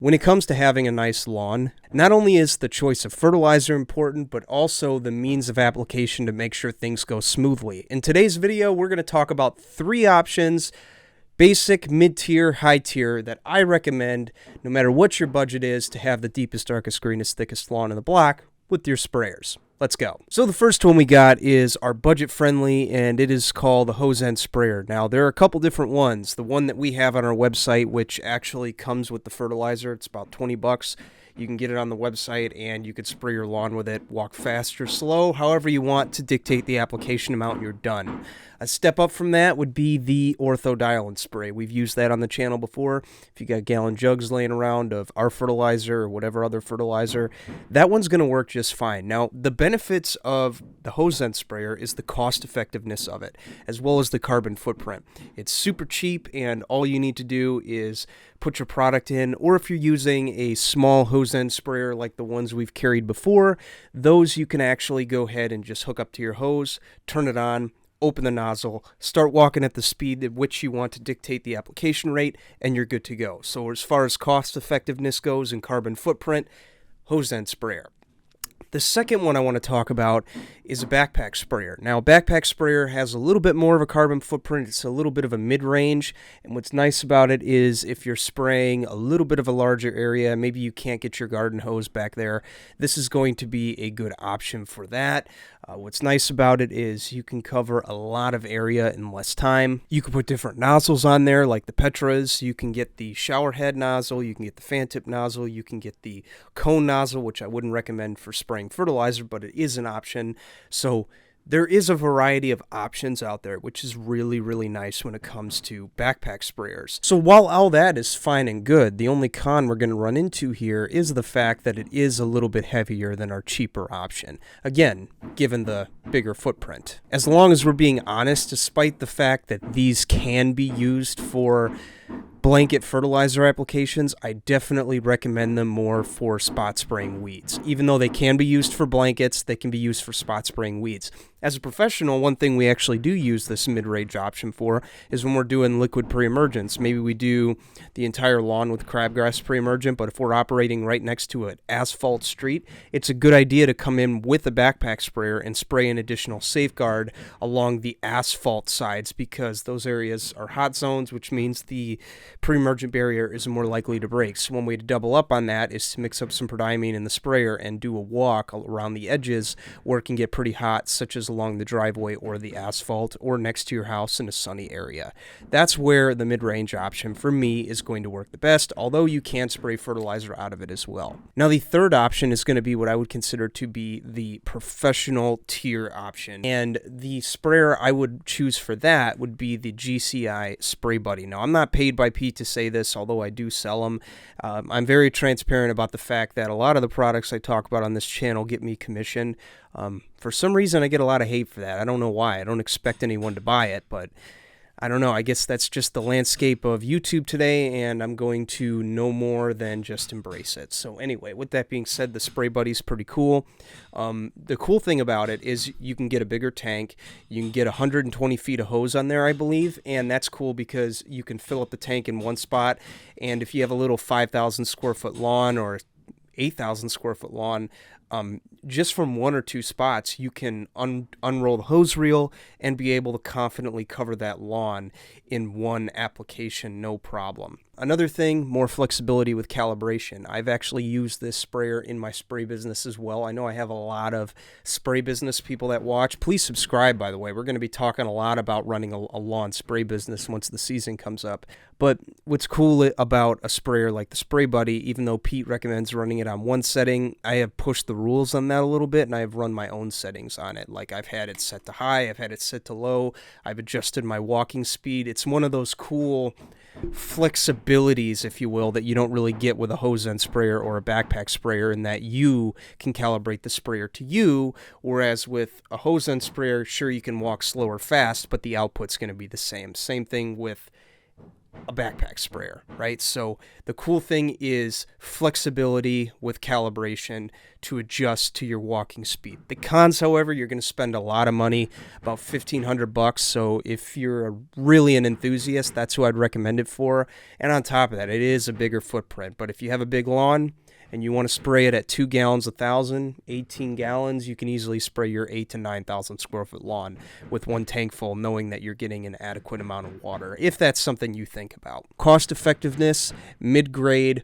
When it comes to having a nice lawn, not only is the choice of fertilizer important, but also the means of application to make sure things go smoothly. In today's video, we're going to talk about 3 options, basic, mid-tier, high-tier, that I recommend no matter what your budget is to have the deepest, darkest, greenest, thickest lawn in the block with your sprayers. Let's go. So the first one we got is our budget-friendly, and it is called the hose end sprayer. Now, there are a couple different ones. The one that we have on our website, which actually comes with the fertilizer, it's about 20 bucks. You can get it on the website, and you could spray your lawn with it, walk fast or slow, however you want to dictate the application amount, and you're done. A step up from that would be the orthodilane spray. We've used that on the channel before. If you got gallon jugs laying around of our fertilizer or whatever other fertilizer, that one's going to work just fine. Now, the benefits of the hose end sprayer is the cost effectiveness of it, as well as the carbon footprint. It's super cheap, and all you need to do is put your product in, or if you're using a small hose end sprayer like the ones we've carried before, those you can actually go ahead and just hook up to your hose, turn it on, open the nozzle, start walking at the speed at which you want to dictate the application rate, and you're good to go. So as far as cost effectiveness goes and carbon footprint, hose end sprayer. The second one I want to talk about is a backpack sprayer. Now, a backpack sprayer has a little bit more of a carbon footprint. It's a little bit of a mid-range, and what's nice about it is if you're spraying a little bit of a larger area, maybe you can't get your garden hose back there, this is going to be a good option for that. What's nice about it is you can cover a lot of area in less time. You can put different nozzles on there like the Petras. You can get the shower head nozzle. You can get the fan tip nozzle. You can get the cone nozzle, which I wouldn't recommend for spraying fertilizer, but it is an option. So there is a variety of options out there, which is really, really nice when it comes to backpack sprayers. So while all that is fine and good, the only con we're going to run into here is the fact that it is a little bit heavier than our cheaper option. Again, given the bigger footprint. As long as we're being honest, despite the fact that these can be used for blanket fertilizer applications, I definitely recommend them more for spot spraying weeds. Even though they can be used for blankets, they can be used for spot spraying weeds. As a professional, one thing we actually do use this mid-range option for is when we're doing liquid pre-emergence. Maybe we do the entire lawn with crabgrass pre-emergent, but if we're operating right next to an asphalt street, it's a good idea to come in with a backpack sprayer and spray an additional safeguard along the asphalt sides, because those areas are hot zones, which means the pre-emergent barrier is more likely to break. So one way to double up on that is to mix up some prodiamine in the sprayer and do a walk around the edges where it can get pretty hot, such as along the driveway or the asphalt or next to your house in a sunny area. That's where the mid-range option for me is going to work the best, although you can spray fertilizer out of it as well. Now, the third option is going to be what I would consider to be the professional tier option, and the sprayer I would choose for that would be the GCI Spray Buddy. Now, I'm not paid by Pete to say this, although I do sell them. I'm very transparent about the fact that a lot of the products I talk about on this channel get me commission. For some reason, I get a lot of hate for that. I don't know why. I don't expect anyone to buy it, but I don't know. I guess that's just the landscape of YouTube today, and I'm going to no more than just embrace it. So anyway, with that being said, the Spray Buddy's pretty cool. The cool thing about it is you can get a bigger tank. You can get 120 feet of hose on there, I believe, and that's cool because you can fill up the tank in one spot, and if you have a little 5,000 square foot lawn or 8,000 square foot lawn, just from one or two spots, you can unroll the hose reel and be able to confidently cover that lawn in one application, no problem. Another thing, more flexibility with calibration. I've actually used this sprayer in my spray business as well. I know I have a lot of spray business people that watch. Please subscribe, by the way. We're going to be talking a lot about running a lawn spray business once the season comes up. But what's cool about a sprayer like the Spray Buddy, even though Pete recommends running it on one setting, I have pushed the rules on that a little bit, and I have run my own settings on it. Like, I've had it set to high, I've had it set to low, I've adjusted my walking speed. It's one of those cool flexibilities, if you will, that you don't really get with a hose end sprayer or a backpack sprayer, in that you can calibrate the sprayer to you, whereas with a hose end sprayer, sure, you can walk slow or fast, but the output's going to be the same. Same thing with a backpack sprayer, right? So the cool thing is flexibility with calibration to adjust to your walking speed. The cons, however, you're going to spend a lot of money, about $1,500. So if you're really an enthusiast, that's who I'd recommend it for. And on top of that, it is a bigger footprint. But if you have a big lawn and you want to spray it at 2 gallons a thousand, 18 gallons, you can easily spray your 8 to 9,000 square foot lawn with one tank full, knowing that you're getting an adequate amount of water, if that's something you think about. Cost effectiveness, mid-grade,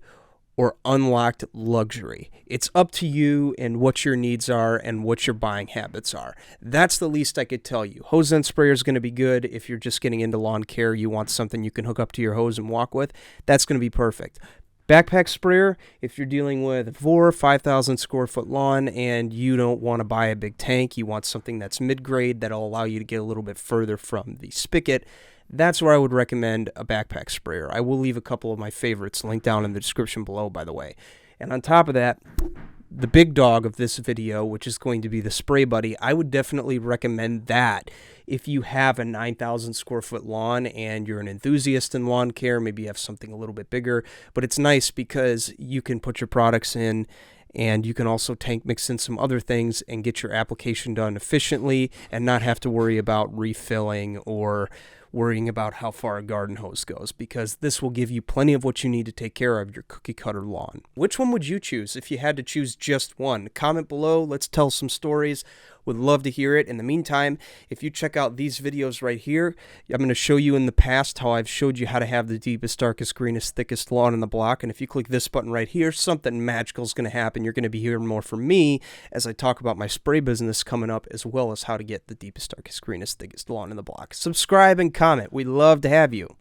or unlocked luxury. It's up to you and what your needs are and what your buying habits are. That's the least I could tell you. Hose end sprayer is going to be good if you're just getting into lawn care. You want something you can hook up to your hose and walk with. That's going to be perfect. Backpack sprayer, if you're dealing with a 4,000 or 5,000 square foot lawn and you don't want to buy a big tank, you want something that's mid-grade that'll allow you to get a little bit further from the spigot, that's where I would recommend a backpack sprayer. I will leave a couple of my favorites linked down in the description below, by the way. And on top of that, the big dog of this video, which is going to be the Spray Buddy, I would definitely recommend that if you have a 9,000 square foot lawn and you're an enthusiast in lawn care. Maybe you have something a little bit bigger, but it's nice because you can put your products in and you can also tank mix in some other things and get your application done efficiently and not have to worry about refilling or worrying about how far a garden hose goes, because this will give you plenty of what you need to take care of your cookie cutter lawn. Which one would you choose if you had to choose just one? Comment below. Let's tell some stories. Would love to hear it. In the meantime, if you check out these videos right here, I'm going to show you in the past how I've showed you how to have the deepest, darkest, greenest, thickest lawn in the block. And if you click this button right here, something magical is going to happen. You're going to be hearing more from me as I talk about my spray business coming up, as well as how to get the deepest, darkest, greenest, thickest lawn in the block. Subscribe and comment. We'd love to have you.